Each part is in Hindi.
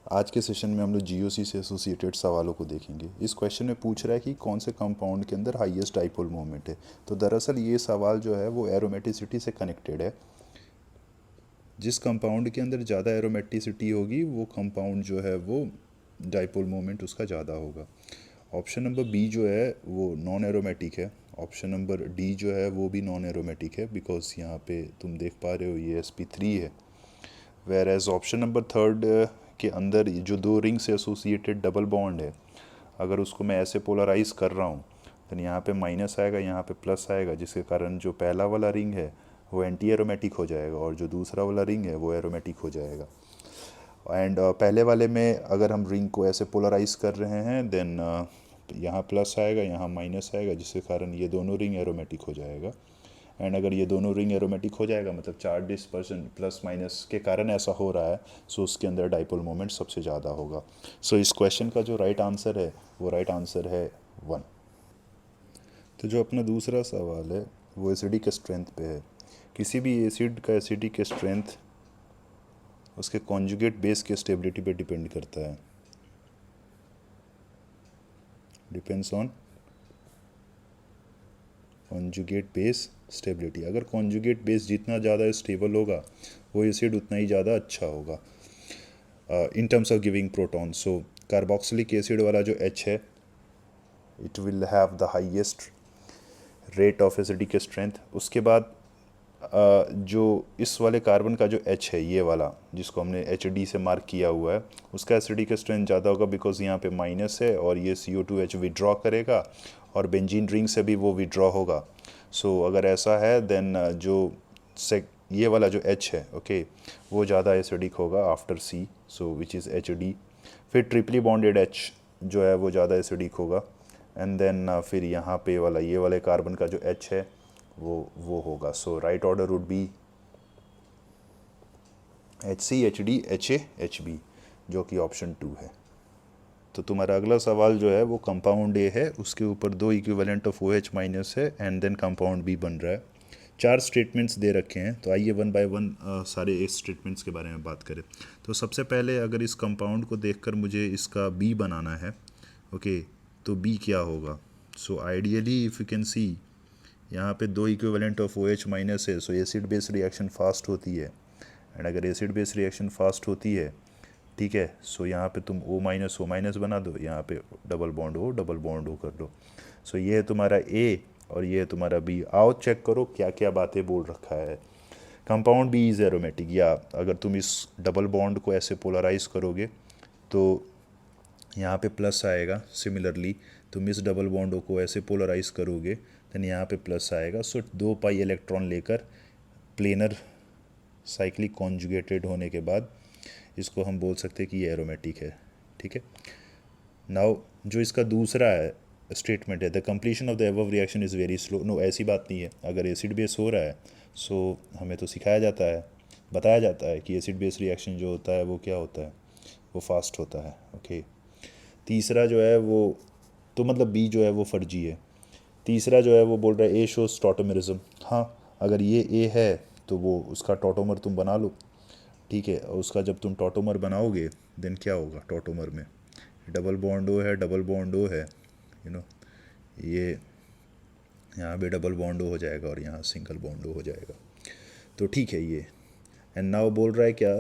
आज के सेशन में हम लोग जीओसी से एसोसिएटेड सवालों को देखेंगे। इस क्वेश्चन में पूछ रहा है कि कौन से कंपाउंड के अंदर हाईएस्ट डाइपोल मोमेंट है। तो दरअसल ये सवाल जो है वो एरोमेटिसिटी से कनेक्टेड है। जिस कंपाउंड के अंदर ज़्यादा एरोमेटिसिटी होगी वो कंपाउंड जो है वो डाइपोल मोमेंट उसका ज़्यादा होगा। ऑप्शन नंबर बी जो है वो नॉन एरोमेटिक है। ऑप्शन नंबर डी जो है वो भी नॉन एरोमेटिक है, बिकॉज यहाँ पे तुम देख पा रहे हो ये sp3 है। Whereas option number third के अंदर जो दो रिंग से एसोसिएटेड डबल बॉन्ड है, अगर उसको मैं ऐसे पोलराइज कर रहा हूँ तो यहाँ पे माइनस आएगा, यहाँ पे प्लस आएगा, जिसके कारण जो पहला वाला रिंग है वो एंटी एरोमेटिक हो जाएगा और जो दूसरा वाला रिंग है वो एरोमेटिक हो जाएगा। एंड पहले वाले में अगर हम रिंग को ऐसे पोलराइज कर रहे हैं देन यहाँ प्लस आएगा, यहाँ माइनस आएगा, जिसके कारण ये दोनों रिंग एरोमेटिक हो जाएगा। एंड अगर ये दोनों रिंग एरोमेटिक हो जाएगा मतलब चार्ज डिस्पर्सन प्लस माइनस के कारण ऐसा हो रहा है, सो उसके अंदर डाइपोल मोमेंट सबसे ज़्यादा होगा। सो इस क्वेश्चन का जो राइट आंसर है वो राइट आंसर है 1। तो जो अपना दूसरा सवाल है वो एसिडिक स्ट्रेंथ पे है। किसी भी एसिड का एसिडिक स्ट्रेंथ उसके कॉन्जुगेट बेस के स्टेबिलिटी पे डिपेंड करता है। Depends on conjugate base stability. अगर कॉन्जुगेट बेस जितना ज़्यादा स्टेबल होगा वो एसिड उतना ही ज़्यादा अच्छा होगा इन terms of giving proton. So carboxylic acid वाला जो H है it will have the highest rate of acidic strength. उसके बाद जो इस वाले कार्बन का जो H है ये वाला जिसको हमने HD से मार्क किया हुआ है उसका एसिडिक स्ट्रेंथ ज़्यादा होगा, बिकॉज यहाँ पे माइनस है और ये CO2H विड्रॉ करेगा और बेंजीन रिंग से भी वो विड्रॉ होगा। सो अगर ऐसा है देन जो ये वाला जो H है ओके वो ज़्यादा एसिडिक होगा after C, so which is HD। फिर ट्रिपली बॉन्डेड H जो है वो ज़्यादा एसिडिक होगा। एंड देन फिर यहाँ पे वाला ये वाले कार्बन का जो H है वो होगा। So right order would be HC HD HA HB, जो कि ऑप्शन 2 है। तो तुम्हारा अगला सवाल जो है वो कंपाउंड ए है, उसके ऊपर दो इक्विवेलेंट ऑफ OH माइनस है एंड देन कंपाउंड बी बन रहा है। 4 स्टेटमेंट्स दे रखे हैं, तो आइए वन बाय वन सारे इस स्टेटमेंट्स के बारे में बात करें। तो सबसे पहले अगर इस कंपाउंड को देखकर मुझे इसका बी बनाना है ओके तो बी क्या होगा। So ideally if you can see यहाँ पे दो इक्विवेलेंट ऑफ OH माइनस है, सो एसिड बेस रिएक्शन फास्ट होती है। एंड अगर एसिड बेस रिएक्शन फास्ट होती है ठीक है, सो यहाँ पे तुम O माइनस बना दो, यहाँ पे डबल बॉन्ड O कर दो। सो ये है तुम्हारा A और ये है तुम्हारा B। आओ चेक करो क्या क्या बातें बोल रखा है। कंपाउंड बी इज़ एरोमेटिक, या अगर तुम इस डबल बॉन्ड को ऐसे पोलराइज करोगे तो यहाँ पे प्लस आएगा। सिमिलरली तुम इस डबल बॉन्ड को ऐसे पोलराइज करोगे देन यहाँ पे प्लस आएगा। सो 2 पाई इलेक्ट्रॉन लेकर प्लेनर साइक्लिक कॉन्जुगेटेड होने के बाद इसको हम बोल सकते हैं कि ये एरोमेटिक है। ठीक है, नाउ जो इसका दूसरा है स्टेटमेंट है the completion of the above reaction is very slow. No, ऐसी बात नहीं है। अगर एसिड बेस हो रहा है सो हमें तो सिखाया जाता है, बताया जाता है कि एसिड बेस रिएक्शन जो होता है वो क्या होता है, वो फास्ट होता है। ओके, तीसरा जो है वो तो मतलब बी जो है वो फर्जी है। तीसरा जो है वो बोल रहा है ए शोज टॉटोमेरिज्म। हाँ, अगर ये ए है तो वो उसका टॉटोमर तुम बना लो। ठीक है, और उसका जब तुम टॉटोमर बनाओगे देन क्या होगा, टॉटोमर में डबल बॉन्ड ओ है, डबल बॉन्ड ओ है, यू नो ये यहाँ पे डबल बॉन्ड ओ हो जाएगा और यहाँ सिंगल बॉन्ड ओ हो जाएगा। तो ठीक है ये। एंड नाउ बोल रहा है क्या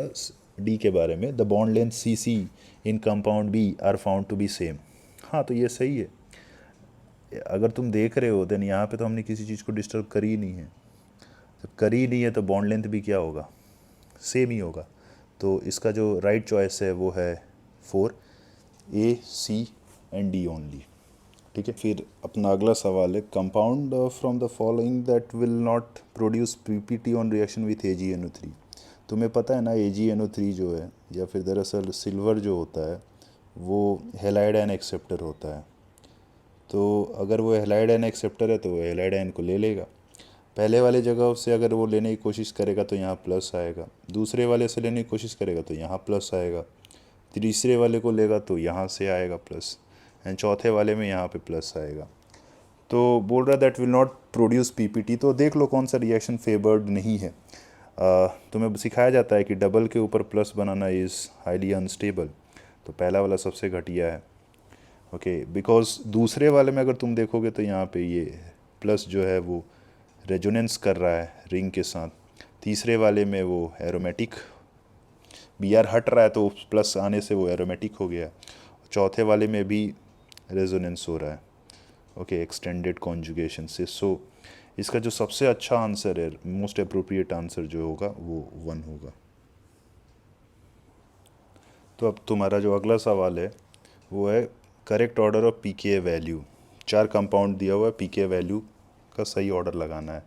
डी के बारे में, the bond length CC in compound B are found to be same. हाँ, तो ये सही है। अगर तुम देख रहे हो देन यहाँ पे तो हमने किसी चीज़ को डिस्टर्ब करी ही नहीं है। जब करी ही नहीं है तो बॉन्ड लेंथ भी क्या होगा, सेम ही होगा। तो इसका जो राइट चॉइस है वो है 4, A C and D only. ठीक है, फिर अपना अगला सवाल है compound from the following that will not produce PPT on reaction with AgNO3। तुम्हें पता है ना AgNO3 जो है, या फिर दरअसल सिल्वर जो होता है वो हेलाइड आयन एक्सेप्टर होता है। तो अगर वो हेलाइड आयन एक्सेप्टर है तो वो हेलाइड आयन को ले लेगा। पहले वाले जगह से अगर वो लेने की कोशिश करेगा तो यहाँ प्लस आएगा, दूसरे वाले से लेने की कोशिश करेगा तो यहाँ प्लस आएगा, तीसरे वाले को लेगा तो यहाँ से आएगा प्लस, एंड चौथे वाले में यहाँ पे प्लस आएगा। तो बोल रहा that will not produce PPT। तो देख लो कौन सा रिएक्शन फेवर्ड नहीं है। तुम्हें सिखाया जाता है कि डबल के ऊपर plus banana is highly unstable, तो पहला वाला सबसे घटिया है। ओके, बिकॉज दूसरे वाले में अगर तुम देखोगे तो यहाँ पे ये प्लस जो है वो रेजोनेंस कर रहा है रिंग के साथ। तीसरे वाले में वो एरोमेटिक बी आर हट रहा है तो प्लस आने से वो एरोमेटिक हो गया। चौथे वाले में भी रेजोनेंस हो रहा है, ओके, एक्सटेंडेड कॉन्जुगेशन से। सो इसका जो सबसे अच्छा आंसर है, मोस्ट अप्रोप्रिएट आंसर जो होगा वो 1 होगा। तो अब तुम्हारा जो अगला सवाल है वो है correct order of pK value. 4 compound दिया हुआ है, पीके वैल्यू का सही ऑर्डर लगाना है।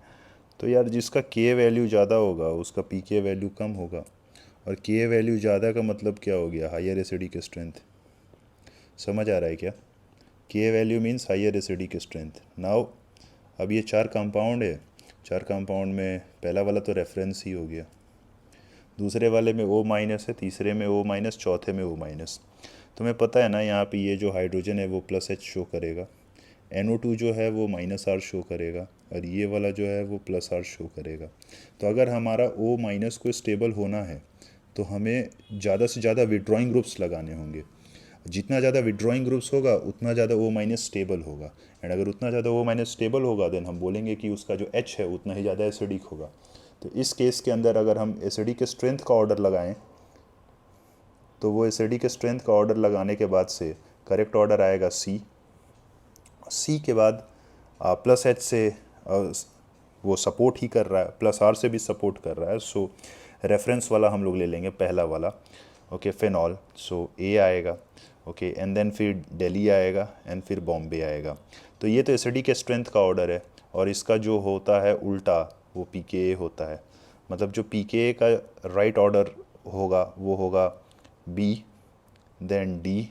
तो यार जिसका के वैल्यू ज़्यादा होगा उसका पीके वैल्यू कम होगा, और के वैल्यू ज़्यादा का मतलब क्या हो गया, हायर एसिडिक स्ट्रेंथ। समझ आ रहा है क्या? K value means higher acidic strength. Now अब ये 4 कंपाउंड है, 4 कंपाउंड में पहला वाला तो रेफरेंस ही हो गया, दूसरे वाले में O माइनस है, तीसरे में O माइनस, चौथे में O माइनस। तुम्हें पता है ना यहाँ पे ये जो हाइड्रोजन है वो प्लस H शो करेगा, NO2 जो है वो माइनस R शो करेगा, और ये वाला जो है वो प्लस R शो करेगा। तो अगर हमारा O माइनस को स्टेबल होना है तो हमें ज़्यादा से ज़्यादा विड्रॉइंग ग्रुप्स लगाने होंगे। जितना ज़्यादा विड्रॉइंग ग्रुप्स होगा उतना ज़्यादा O माइनस स्टेबल होगा, एंड अगर उतना ज़्यादा O माइनस स्टेबल होगा देन हम बोलेंगे कि उसका जो H है उतना ही ज़्यादा एसिडिक होगा। तो इस केस के अंदर अगर हम एसिडिक स्ट्रेंथ का ऑर्डर लगाएं तो वो एसिडिक स्ट्रेंथ का ऑर्डर लगाने के बाद से करेक्ट ऑर्डर आएगा सी के बाद प्लस एच से वो सपोर्ट ही कर रहा है, प्लस आर से भी सपोर्ट कर रहा है। सो रेफरेंस वाला हम लोग ले लेंगे पहला वाला, ओके, फिनॉल। सो ए आएगा, ओके, एंड देन फिर दिल्ली आएगा, एंड फिर बॉम्बे आएगा। तो ये तो एसिडिक स्ट्रेंथ का ऑर्डर है, और इसका जो होता है उल्टा वो पीके होता है। मतलब जो पीके का राइट ऑर्डर होगा वो होगा B, then D,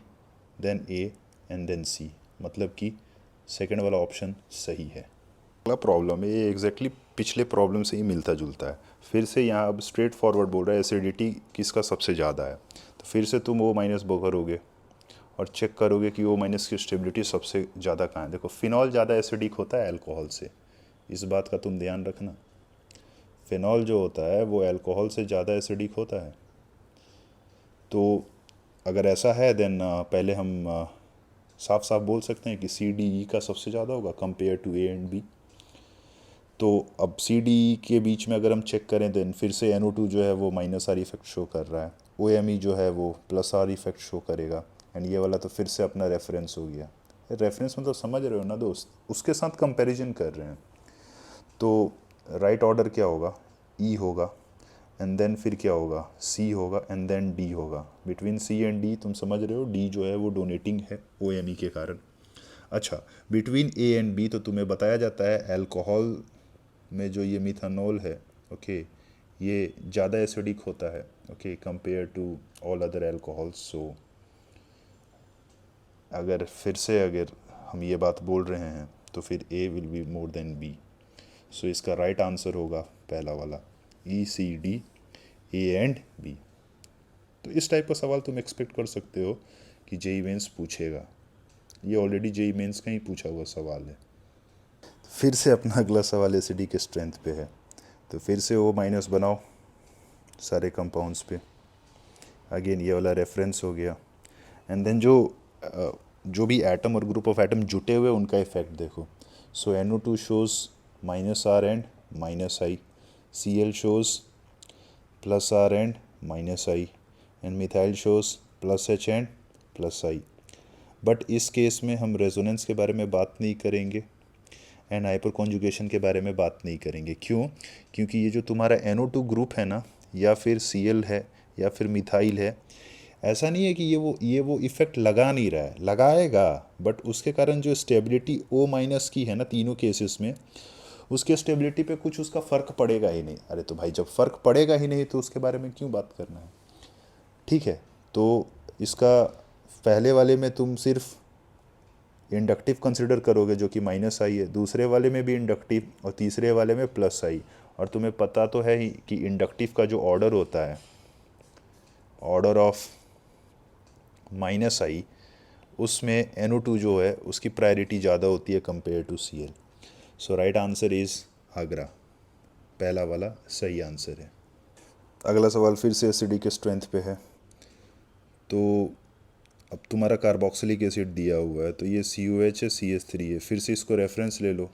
then A, and then C. मतलब कि सेकंड वाला ऑप्शन सही है। अगला प्रॉब्लम है, ये एग्जैक्टली पिछले प्रॉब्लम से ही मिलता जुलता है। फिर से यहाँ अब स्ट्रेट फॉरवर्ड बोल रहा है एसिडिटी किसका सबसे ज़्यादा है। तो फिर से तुम O माइनस करोगे और चेक करोगे कि O माइनस की स्टेबिलिटी सबसे ज़्यादा कहाँ है। देखो फिनॉल ज़्यादा एसिडिक होता है अल्कोहल से, इस बात का तुम ध्यान रखना। फिनॉल जो होता है वो अल्कोहल से ज़्यादा एसिडिक होता है। तो अगर ऐसा है देन पहले हम साफ साफ बोल सकते हैं कि CDE का सबसे ज़्यादा होगा compare to A and B। तो अब CDE के बीच में अगर हम चेक करें देन फिर से NO2 जो है वो माइनस आर इफेक्ट शो कर रहा है, OMe जो है वो प्लस आर इफेक्ट शो करेगा, एंड ये वाला तो फिर से अपना रेफरेंस हो गया। रेफरेंस मतलब समझ रहे हो ना दोस्त, उसके साथ कंपैरिजन कर रहे हैं। तो राइट ऑर्डर क्या होगा, E होगा, एंड देन फिर क्या होगा, C होगा, एंड देन D होगा। बिटवीन C एंड D तुम समझ रहे हो, D जो है वो डोनेटिंग है OMe के कारण। अच्छा, बिटवीन A एंड B तो तुम्हें बताया जाता है अल्कोहल में जो ये मिथानॉल है, ओके, ये ज़्यादा एसिडिक होता है, okay, compare to all other alcohols. So अगर फिर से अगर हम ये बात बोल रहे हैं तो फिर A will be more than B। सो इसका राइट आंसर होगा पहला वाला, ECD, A एंड B। तो इस टाइप का सवाल तुम एक्सपेक्ट कर सकते हो कि जेई मेंस पूछेगा, ये ऑलरेडी जेई मेंस का ही पूछा हुआ सवाल है। फिर से अपना अगला सवाल एसिडिक स्ट्रेंथ पे है। तो फिर से O माइनस बनाओ सारे कंपाउंड्स पे, अगेन ये वाला रेफरेंस हो गया, एंड देन जो भी एटम और ग्रुप ऑफ एटम जुटे हुए उनका इफेक्ट देखो। So NO2 shows minus R and minus I, Cl shows plus R and minus I, and methyl shows plus H and plus I. But इस केस में हम रेजोनेंस के बारे में बात नहीं करेंगे एंड हाइपर कॉन्जुगेशन के बारे में बात नहीं करेंगे। क्यों? क्योंकि ये जो तुम्हारा NO2 ग्रुप है ना, या फिर Cl है या फिर मिथाइल है, ऐसा नहीं है कि ये वो इफ़ेक्ट लगा नहीं रहा है, लगाएगा, बट उसके कारण जो स्टेबिलिटी O माइनस की है ना तीनों केसेस में, उसके स्टेबिलिटी पे कुछ उसका फ़र्क पड़ेगा ही नहीं। अरे तो भाई जब फ़र्क पड़ेगा ही नहीं तो उसके बारे में क्यों बात करना है? ठीक है, तो इसका पहले वाले में तुम सिर्फ इंडक्टिव कंसिडर करोगे जो कि माइनस आई है, दूसरे वाले में भी इंडक्टिव, और तीसरे वाले में प्लस आई। और तुम्हें पता तो है ही कि इंडक्टिव का जो ऑर्डर होता है, ऑर्डर ऑफ माइनस आई, उसमें NO2 जो है उसकी प्रायोरिटी ज़्यादा होती है compare to Cl। So right answer is आगरा, पहला वाला सही आंसर है। अगला सवाल फिर से एसिडिक स्ट्रेंथ पे है। तो अब तुम्हारा कार्बोक्सिलिक एसिड दिया हुआ है, तो ये COH है, CH3 है, फिर से इसको रेफरेंस ले लो,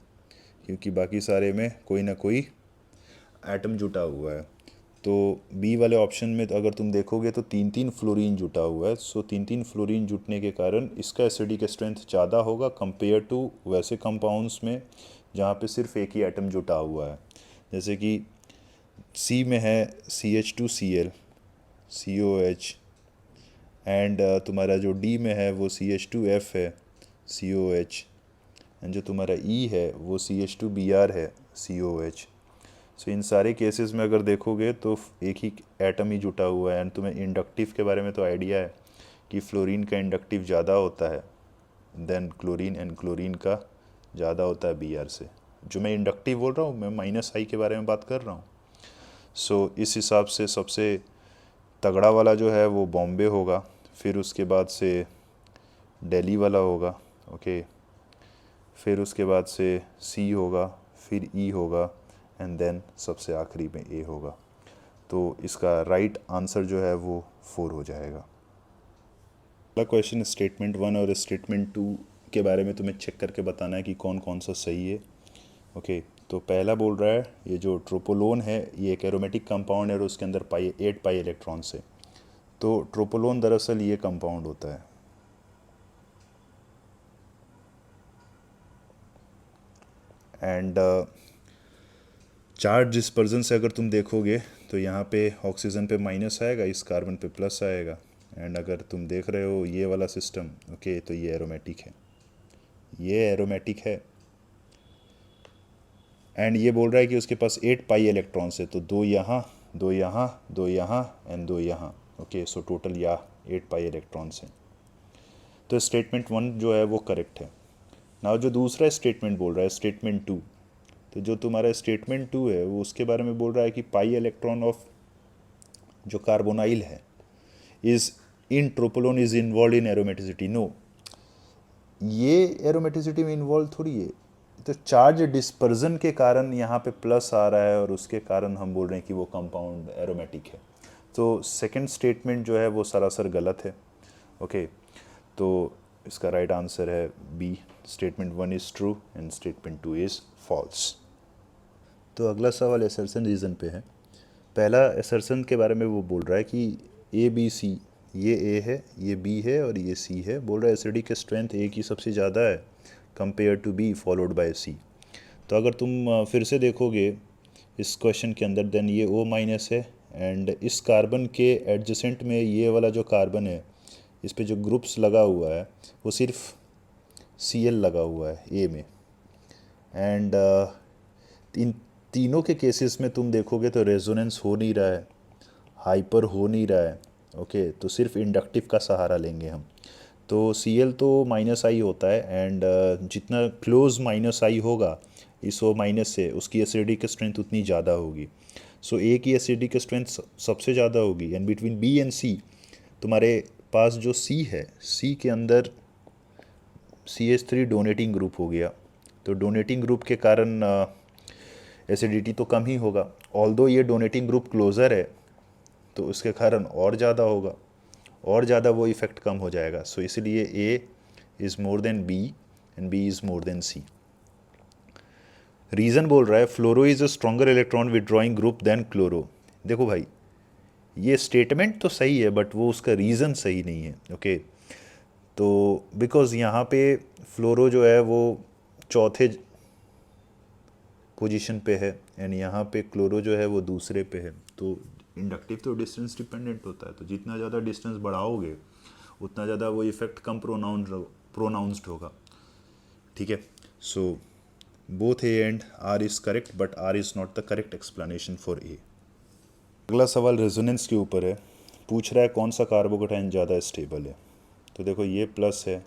क्योंकि बाकी सारे में कोई ना कोई एटम जुटा हुआ है। तो बी वाले ऑप्शन में तो अगर तुम देखोगे तो 3 3 फ्लोरीन जुटा हुआ है। सो 3 3 फ्लोरीन जुटने के कारण इसका एसिडिक स्ट्रेंथ ज़्यादा होगा कंपेयर टू वैसे कंपाउंड्स में जहाँ पे सिर्फ एक ही एटम जुटा हुआ है। जैसे कि सी में है CH2Cl, COH, एंड तुम्हारा जो डी में है वो CH2F है, COH, एंड जो तुम्हारा ई है वो CH2Br है, COH। सो इन सारे केसेस में अगर देखोगे तो एक ही एटम ही जुटा हुआ है। एंड तुम्हें इंडक्टिव के बारे में तो आइडिया है कि फ्लोरीन का इंडक्टिव ज़्यादा होता है देन क्लोरीन, एंड क्लोरीन का ज़्यादा होता है Br से। जो मैं इंडक्टिव बोल रहा हूँ, मैं -I के बारे में बात कर रहा हूँ। सो इस हिसाब से सबसे तगड़ा वाला जो है वो बॉम्बे होगा, फिर उसके बाद से दिल्ली वाला होगा, ओके, फिर उसके बाद से सी होगा, फिर ई होगा, एंड देन सबसे आखिरी में ए होगा। तो इसका राइट आंसर जो है वो 4 हो जाएगा। अगला क्वेश्चन स्टेटमेंट 1 और स्टेटमेंट 2 के बारे में तुम्हें चेक करके बताना है कि कौन कौन सा सही है, ओके। तो पहला बोल रहा है ये जो ट्रोपोलोन है ये एक एरोमेटिक कंपाउंड है और उसके अंदर 8 पाई इलेक्ट्रॉन्स है। तो ट्रोपोलोन दरअसल ये कंपाउंड होता है। एंड चार्ज डिस्पर्जन से अगर तुम देखोगे तो यहाँ पे ऑक्सीजन पे माइनस आएगा, इस कार्बन पे प्लस आएगा। एंड अगर तुम देख रहे हो ये वाला सिस्टम, ओके, तो ये एरोमेटिक है, ये एरोमेटिक है। एंड ये बोल रहा है कि उसके पास 8 पाई इलेक्ट्रॉन्स है, तो 2 यहाँ, 2 यहाँ, 2 यहाँ एंड 2 यहाँ, ओके। सो टोटल या 8 पाई इलेक्ट्रॉन्स हैं। तो स्टेटमेंट 1 जो है वो करेक्ट है। नाउ जो दूसरा स्टेटमेंट बोल रहा है स्टेटमेंट 2, तो जो तुम्हारा स्टेटमेंट 2 है वो उसके बारे में बोल रहा है कि पाई इलेक्ट्रॉन ऑफ जो कार्बोनाइल है is in tropolone is involved in aromaticity. No, ये एरोमेटिसिटी में इन्वॉल्व थोड़ी है। तो चार्ज डिस्पर्जन के कारण यहाँ पे प्लस आ रहा है और उसके कारण हम बोल रहे हैं कि वो कंपाउंड एरोमेटिक है। तो सेकंड स्टेटमेंट जो है वो सरासर गलत है, ओके। तो इसका राइट आंसर है B, statement 1 is true and statement 2 is false. तो अगला सवाल असर्शन रीज़न पे है। पहला असर्शन के बारे में वो बोल रहा है कि ABC, ये ए है, ये बी है और ये सी है। बोल रहा है एसिडिक स्ट्रेंथ ए की सबसे ज़्यादा है compare to B followed by C. तो अगर तुम फिर से देखोगे इस क्वेश्चन के अंदर, देन ये O- है एंड इस कार्बन के एडजेसेंट में ये वाला जो कार्बन है इस पे जो ग्रुप्स लगा हुआ है वो सिर्फ Cl लगा हुआ है ए में। एंड इन तीनों के केसेस में तुम देखोगे तो रेजोनेंस हो नहीं रहा है, हाइपर हो नहीं रहा है, ओके। तो सिर्फ इंडक्टिव का सहारा लेंगे हम। तो Cl तो -I होता है एंड जितना क्लोज -I होगा इस O- से उसकी एसिडिक स्ट्रेंथ उतनी ज़्यादा होगी। सो ए की एसिडिक स्ट्रेंथ सबसे ज़्यादा होगी। एंड बिटवीन बी एंड सी तुम्हारे पास जो सी है, सी के अंदर CH3 डोनेटिंग ग्रुप हो गया। तो डोनेटिंग ग्रुप के कारण एसिडिटी तो कम ही होगा। ऑल्दो ये डोनेटिंग ग्रुप क्लोज़र है तो उसके कारण और ज़्यादा होगा, और ज़्यादा वो इफ़ेक्ट कम हो जाएगा। सो इसलिए A is more than B and B is more than C. Reason बोल रहा है fluoro is a stronger electron withdrawing group than chloro. देखो भाई, ये स्टेटमेंट तो सही है बट वो उसका रीज़न सही नहीं है, ओके। तो बिकॉज़ यहाँ पे फ्लोरो जो है वो चौथे पोजीशन पे है एंड यहाँ पे क्लोरो जो है वो दूसरे पे है। तो इंडक्टिव तो डिस्टेंस डिपेंडेंट होता है, तो जितना ज़्यादा डिस्टेंस बढ़ाओगे उतना ज़्यादा वो इफ़ेक्ट कम प्रोनाउंस्ड होगा, ठीक है। So both A and R is correct but R is not the correct explanation for A. अगला सवाल रेजोनेंस के ऊपर है। पूछ रहा है कौन सा कार्बोकेटाइन ज़्यादा स्टेबल है। तो देखो ये प्लस है,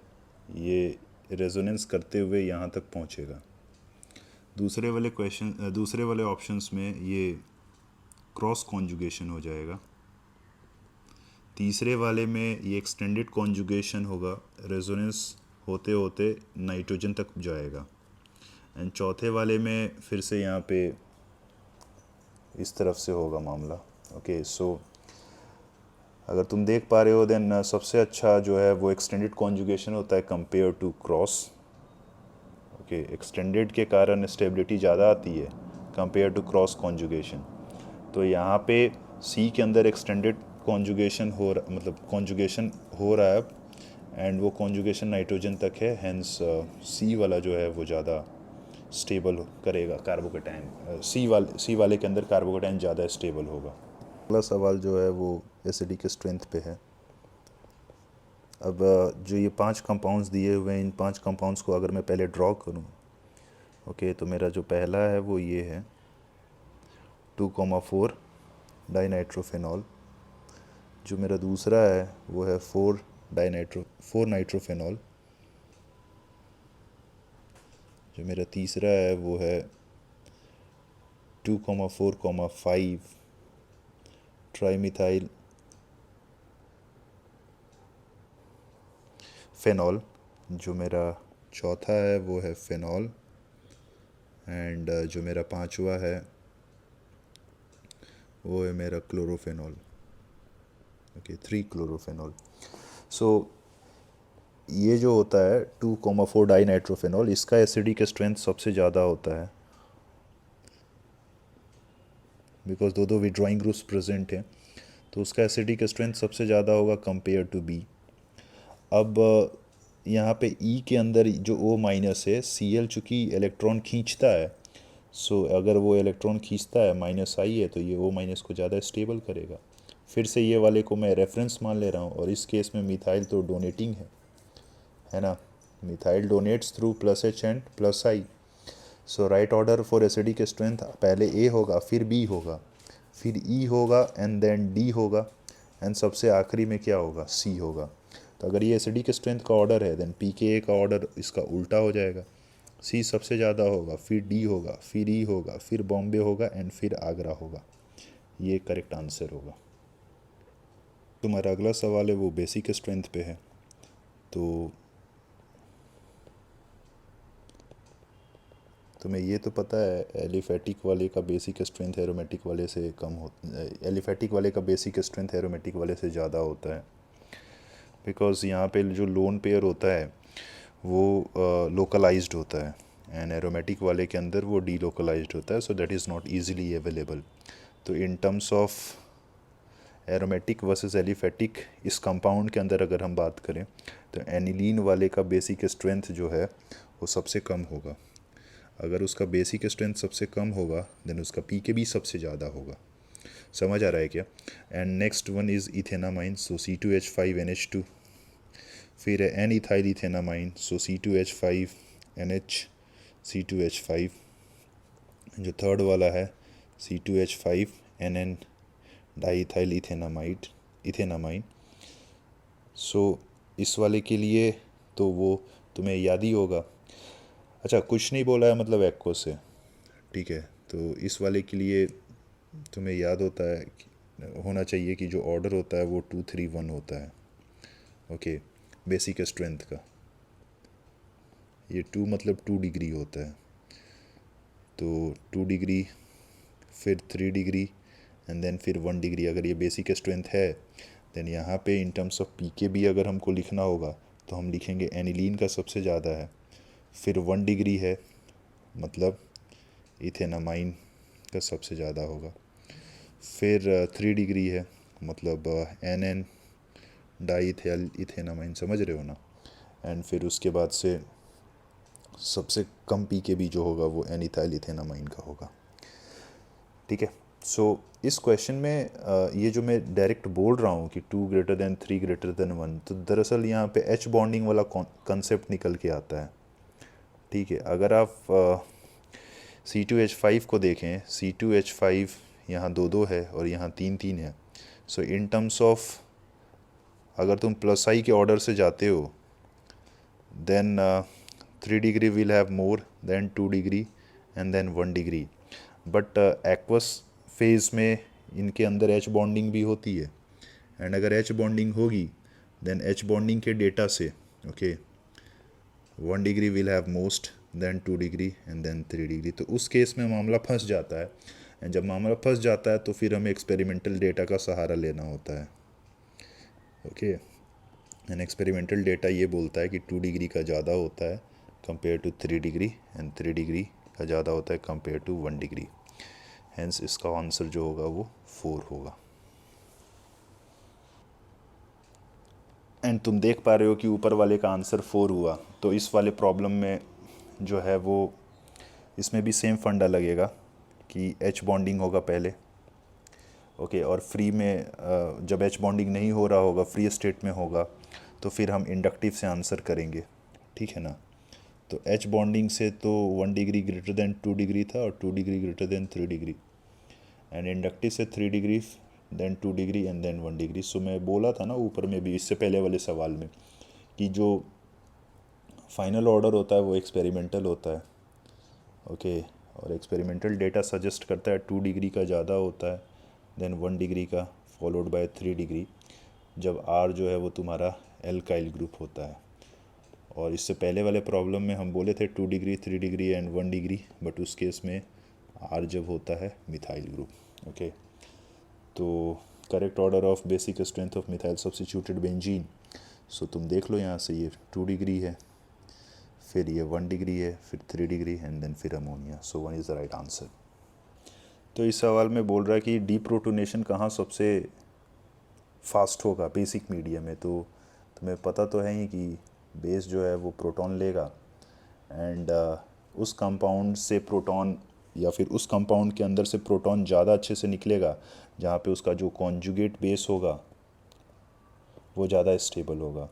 ये रेजोनेंस करते हुए यहाँ तक पहुँचेगा। दूसरे वाले ऑप्शंस में ये क्रॉस कॉन्जुगेशन हो जाएगा। तीसरे वाले में ये एक्सटेंडेड कॉन्जुगेशन होगा, रेजोनेंस होते होते नाइट्रोजन तक जाएगा। एंड चौथे वाले में फिर से यहाँ पे इस तरफ से होगा मामला, ओके। सो अगर तुम देख पा रहे हो देन सबसे अच्छा जो है वो एक्सटेंडेड कॉन्जुगेशन होता है compare to cross. Okay, extended के कारण स्टेबिलिटी ज़्यादा आती है कंपेयर टू क्रॉस कॉन्जुगेशन। तो यहाँ पे सी के अंदर एक्सटेंडेड कॉन्जुगेशन मतलब कॉन्जुगेशन हो रहा है एंड वो कॉन्जुगेशन नाइट्रोजन तक है, हेंस सी वाला जो है वो ज़्यादा स्टेबल करेगा कार्बोकेटाइन। सी वाले के अंदर कार्बोकेटाइन ज़्यादा स्टेबल होगा। अगला सवाल जो है वो एसिडिक स्ट्रेंथ पे है। अब जो ये 5 कंपाउंड्स दिए हुए हैं, इन 5 कंपाउंड्स को अगर मैं पहले ड्रॉ करूँ, ओके, तो मेरा जो पहला है वो ये है 2,4 डाइनाइट्रोफेनॉल। जो मेरा दूसरा है वो है 4 नाइट्रोफेनॉल। जो मेरा तीसरा है वो है 2,4,5 ट्राईमिथाइल फेनॉल। जो मेरा चौथा है वो है फेनॉल एंड जो मेरा पांचवा है वो है मेरा क्लोरोफेनॉल। ओके, 3 क्लोरोफेनॉल। सो ये जो होता है 2,4 डाइनाइट्रोफेनॉल, इसका एसिडिक स्ट्रेंथ सबसे ज़्यादा होता है बिकॉज दो विड्रॉइंग ग्रुप्स प्रेजेंट हैं, तो उसका एसिडिक स्ट्रेंथ सबसे ज़्यादा होगा कंपेयर टू बी। अब यहाँ पे ई के अंदर जो O माइनस है, Cl चूँकि इलेक्ट्रॉन खींचता है, सो अगर वो इलेक्ट्रॉन खींचता है माइनस आई है तो ये O माइनस को ज़्यादा स्टेबल करेगा। फिर से ये वाले को मैं रेफरेंस मान ले रहा हूँ और इस केस में मिथाइल तो डोनेटिंग है ना, methyl donates through plus H and plus I। So right order for acidic strength पहले A होगा, फिर B होगा, फिर E होगा एंड देन D होगा एंड सबसे आखिरी में क्या होगा, C होगा। तो अगर ये एसिडिक स्ट्रेंथ का ऑर्डर है देन pKa का ऑर्डर इसका उल्टा हो जाएगा। C सबसे ज़्यादा होगा, फिर D होगा, फिर E होगा, फिर बॉम्बे होगा एंड फिर आगरा होगा। ये करेक्ट आंसर होगा। तुम्हारा अगला सवाल है वो बेसिक स्ट्रेंथ पे है। तो तुम्हें ये तो पता है एलिफेटिक वाले का बेसिक स्ट्रेंथ एरोमेटिक वाले से कम होता है, एलिफेटिक वाले का बेसिक स्ट्रेंथ एरोमेटिक वाले से ज़्यादा होता है बिकॉज यहाँ पे जो लोन पेयर होता है वो लोकलाइज्ड होता है एंड एरोमेटिक वाले के अंदर वो डीलोकलाइज्ड होता है, so that is not easily available. तो in terms of aromatic versus aliphatic इस कंपाउंड के अंदर अगर हम बात करें तो एनिलीन वाले का बेसिक स्ट्रेंथ जो है वो सबसे कम होगा। अगर उसका बेसिक स्ट्रेंथ सबसे कम होगा देन उसका पीके भी सबसे ज़्यादा होगा। समझ आ रहा है क्या? And next one is ethanamine, so C2H5NH2। फिर है एन इथाइल इथेनामाइन, सो C2H5NH C2H5। जो थर्ड वाला है C2H5NN डाईइथाइल इथेनामाइन। सो इस वाले के लिए तो वो तुम्हें याद ही होगा। अच्छा, कुछ नहीं बोला है मतलब एक्को से, ठीक है। तो इस वाले के लिए तुम्हें याद होना चाहिए कि जो ऑर्डर होता है वो 2-3-1 होता है। ओके, बेसिक स्ट्रेंथ का ये 2 मतलब 2 डिग्री होता है, तो 2 डिग्री फिर 3 डिग्री एंड देन फिर 1 डिग्री। अगर ये बेसिक स्ट्रेंथ है देन यहाँ पे इन टर्म्स ऑफ पीके भी अगर हमको लिखना होगा तो हम लिखेंगे एनिलीन का सबसे ज़्यादा है, फिर 1 डिग्री है मतलब इथेनामाइन का सबसे ज़्यादा होगा, फिर 3 डिग्री है मतलब NN डाईइथाइल इथेनामाइन, समझ रहे हो ना। एंड फिर उसके बाद से सबसे कम पीके भी जो होगा वो एनिथाइल इथेनामाइन का होगा, ठीक है। सो इस क्वेश्चन में ये जो मैं डायरेक्ट बोल रहा हूँ कि 2 ग्रेटर देन 3 ग्रेटर देन 1, तो दरअसल यहाँ पे H बॉन्डिंग वाला कंसेप्ट निकल के आता है, ठीक है। अगर आप C2H5 को देखें, C2H5 यहाँ 2-2 है और यहाँ 3-3 है। सो इन टर्म्स ऑफ अगर तुम प्लस आई के ऑर्डर से जाते हो then 3 degree will have more than 2 degree and then 1 degree. But aqueous phase में इनके अंदर H बॉन्डिंग भी होती है एंड अगर H बॉन्डिंग होगी देन H बॉन्डिंग के डेटा से okay 1 degree will have most then 2 degree and then 3 degree. तो उस केस में मामला फंस जाता है एंड जब मामला फंस जाता है तो फिर हमें एक्सपेरिमेंटल डेटा का सहारा लेना होता है, ओके। एंड एक्सपेरिमेंटल डेटा ये बोलता है कि 2 डिग्री का ज़्यादा होता है compare to 3 degree, and 3 degree का ज़्यादा होता है कंपेयर टू 1 डिग्री। हेंस इसका आंसर जो होगा वो 4 होगा। एंड तुम देख पा रहे हो कि ऊपर वाले का आंसर 4 हुआ, तो इस वाले प्रॉब्लम में जो है वो इसमें भी सेम फंडा लगेगा कि एच बॉन्डिंग होगा पहले। ओके, और फ्री में जब एच बॉन्डिंग नहीं हो रहा होगा, फ्री स्टेट में होगा, तो फिर हम इंडक्टिव से आंसर करेंगे, ठीक है ना। तो एच बॉन्डिंग से तो 1 डिग्री ग्रेटर देन 2 डिग्री था और 2 degree greater than 3 degree, and inductive से 3 degree than 2 degree and then 1 degree. So मैं बोला था ना ऊपर में भी, इससे पहले वाले सवाल में, कि जो फाइनल ऑर्डर होता है वो एक्सपेरिमेंटल होता है। ओके, और एक्सपेरिमेंटल डेटा सजेस्ट करता है 2 डिग्री का ज़्यादा होता है देन 1 डिग्री का, फॉलोड बाय 3 डिग्री, जब आर जो है वो तुम्हारा एल्काइल ग्रुप होता है। और इससे पहले वाले प्रॉब्लम में हम बोले थे 2 degree, 3 degree and 1 degree, but उस केस में आर जब होता है मिथाइल ग्रुप। ओके, तो correct order of basic strength of methyl substituted benzene. So तुम देख लो यहाँ से, ये 2 डिग्री है, फिर ये 1 डिग्री है, फिर 3 डिग्री एंड देन फिर ammonia. So 1 is the right answer. तो इस सवाल में बोल रहा है कि डीप्रोटोनेशन कहाँ सबसे फास्ट होगा बेसिक मीडियम में। तो तुम्हें पता तो है ही कि बेस जो है वो प्रोटॉन लेगा, एंड उस कंपाउंड से प्रोटॉन, या फिर उस कंपाउंड के अंदर से प्रोटॉन ज़्यादा अच्छे से निकलेगा जहाँ पे उसका जो कॉन्जुगेट बेस होगा वो ज़्यादा स्टेबल होगा।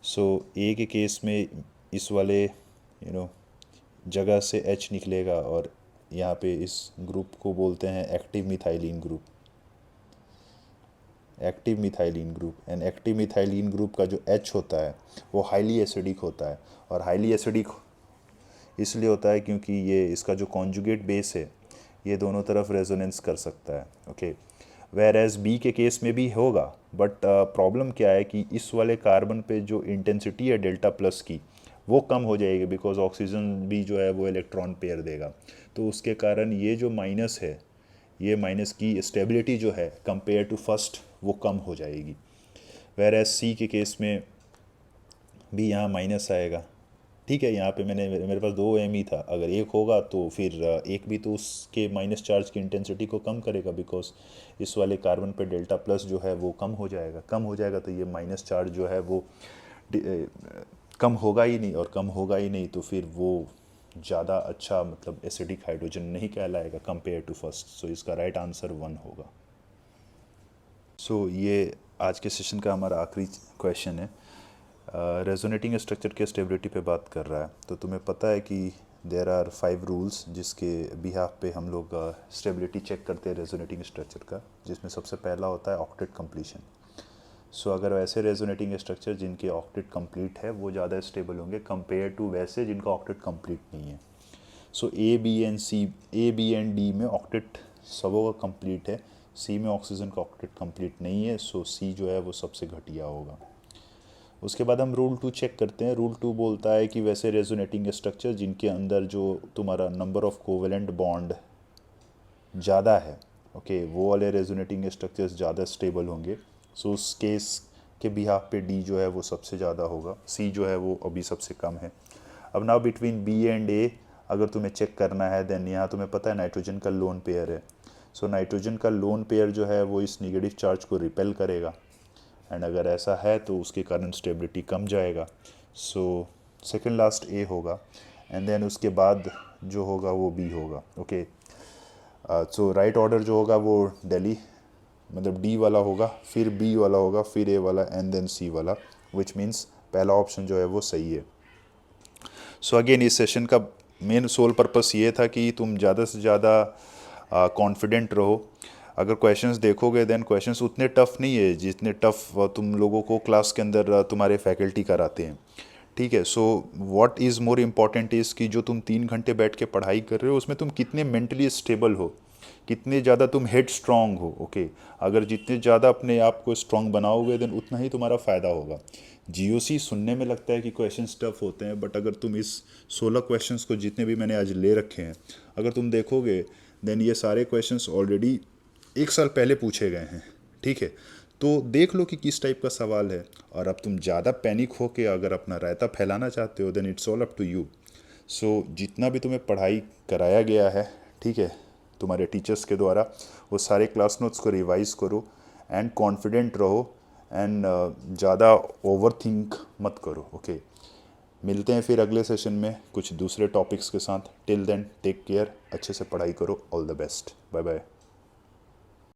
सो ए के केस में इस वाले जगह से एच निकलेगा, और यहाँ पे इस ग्रुप को बोलते हैं active methylene group, active methylene group. And active methylene group का जो एच होता है वो हाईली एसिडिक होता है, और हाईली एसिडिक इसलिए होता है क्योंकि ये इसका जो कॉन्जुगेट बेस है ये दोनों तरफ रेजोनेंस कर सकता है। ओके, वेर एज बी के केस में भी होगा, बट प्रॉब्लम क्या है कि इस वाले कार्बन पे जो इंटेंसिटी है डेल्टा प्लस की वो कम हो जाएगी, बिकॉज ऑक्सीजन भी जो है वो इलेक्ट्रॉन पेयर देगा, तो उसके कारण ये जो माइनस है, ये माइनस की स्टेबिलिटी जो है कंपेयर टू फर्स्ट वो कम हो जाएगी। वेर एज सी के केस में भी यहाँ माइनस आएगा। ठीक है, यहाँ पे मेरे पास 2 एम ही था, अगर एक होगा तो फिर एक भी तो उसके माइनस चार्ज की इंटेंसिटी को कम करेगा, बिकॉज इस वाले कार्बन पे डेल्टा प्लस जो है वो कम हो जाएगा, तो ये माइनस चार्ज जो है वो कम होगा ही नहीं, और कम होगा ही नहीं तो फिर वो ज़्यादा अच्छा मतलब एसिडिक हाइड्रोजन नहीं कहलाएगा कंपेयर टू फर्स्ट। सो इसका राइट आंसर 1 होगा। सो ये आज के सेशन का हमारा आखिरी क्वेश्चन है। रेजोनेटिंग स्ट्रक्चर के स्टेबिलिटी पे बात कर रहा है। तो तुम्हें पता है कि देयर आर 5 रूल्स जिसके बिहाफ पे हम लोग स्टेबिलिटी चेक करते हैं रेजोनेटिंग स्ट्रक्चर का, जिसमें सबसे पहला होता है ऑक्टेट कंप्लीशन। सो अगर वैसे रेजोनेटिंग स्ट्रक्चर जिनके ऑक्टेट कंप्लीट है वो ज़्यादा स्टेबल होंगे कंपेयर टू वैसे जिनका ऑक्टेट कंप्लीट नहीं है। सो ए बी एंड डी में ऑक्टेट सबों का कंप्लीट है, सी में ऑक्सीजन का ऑक्टेट कंप्लीट नहीं है, सो सी जो है वो सबसे घटिया होगा। उसके बाद हम रूल 2 चेक करते हैं। रूल 2 बोलता है कि वैसे रेजोनेटिंग स्ट्रक्चर जिनके अंदर जो तुम्हारा नंबर ऑफ कोवेलेंट बॉन्ड ज़्यादा है, ओके, वो वाले रेजोनेटिंग स्ट्रक्चर्स ज़्यादा स्टेबल होंगे। सो उस केस के बिहाफ पे डी जो है वो सबसे ज़्यादा होगा, सी जो है वो अभी सबसे कम है। अब नाउ बिटवीन बी एंड ए अगर तुम्हें चेक करना है, देन यहाँ तुम्हें पता है नाइट्रोजन का लोन पेयर है। सो नाइट्रोजन का लोन पेयर जो है वो इस निगेटिव चार्ज को रिपेल करेगा, एंड अगर ऐसा है तो उसके कारण स्टेबिलिटी कम जाएगा। सो सेकंड लास्ट ए होगा, एंड देन उसके बाद जो होगा वो बी होगा। ओके, सो राइट ऑर्डर जो होगा वो दिल्ली मतलब डी वाला होगा, फिर बी वाला होगा, फिर ए वाला, एंड देन सी वाला, विच मीन्स पहला ऑप्शन जो है वो सही है। सो अगेन इस सेशन का मेन सोल पर्पस ये था कि तुम ज़्यादा से ज़्यादा कॉन्फिडेंट रहो। अगर क्वेश्चंस देखोगे देन क्वेश्चंस उतने टफ नहीं है जितने टफ तुम लोगों को क्लास के अंदर तुम्हारे फैकल्टी कराते हैं। ठीक है, so what is more important is कि जो तुम 3 घंटे बैठ के पढ़ाई कर रहे हो उसमें तुम कितने मेंटली स्टेबल हो, कितने ज़्यादा तुम हेड स्ट्रांग हो। ओके, अगर जितने ज़्यादा अपने आप को स्ट्रांग बनाओगे देन उतना ही तुम्हारा फ़ायदा होगा। जीओसी सुनने में लगता है कि क्वेश्चंस टफ होते हैं, बट अगर तुम इस 16 क्वेश्चंस को जितने भी मैंने आज ले रखे हैं अगर तुम देखोगे देन ये सारे क्वेश्चंस ऑलरेडी 1 साल पहले पूछे गए हैं। ठीक है, तो देख लो कि किस टाइप का सवाल है। और अब तुम ज़्यादा पैनिक हो के अगर अपना रायता फैलाना चाहते हो, then it's all up to you. So जितना भी तुम्हें पढ़ाई कराया गया है, ठीक है, तुम्हारे टीचर्स के द्वारा, वो सारे क्लास नोट्स को रिवाइज करो एंड कॉन्फिडेंट रहो एंड ज़्यादा ओवर थिंक मत करो। ओके, मिलते हैं फिर अगले सेशन में कुछ दूसरे टॉपिक्स के साथ। टिल देन टेक केयर, अच्छे से पढ़ाई करो, all the best, bye bye.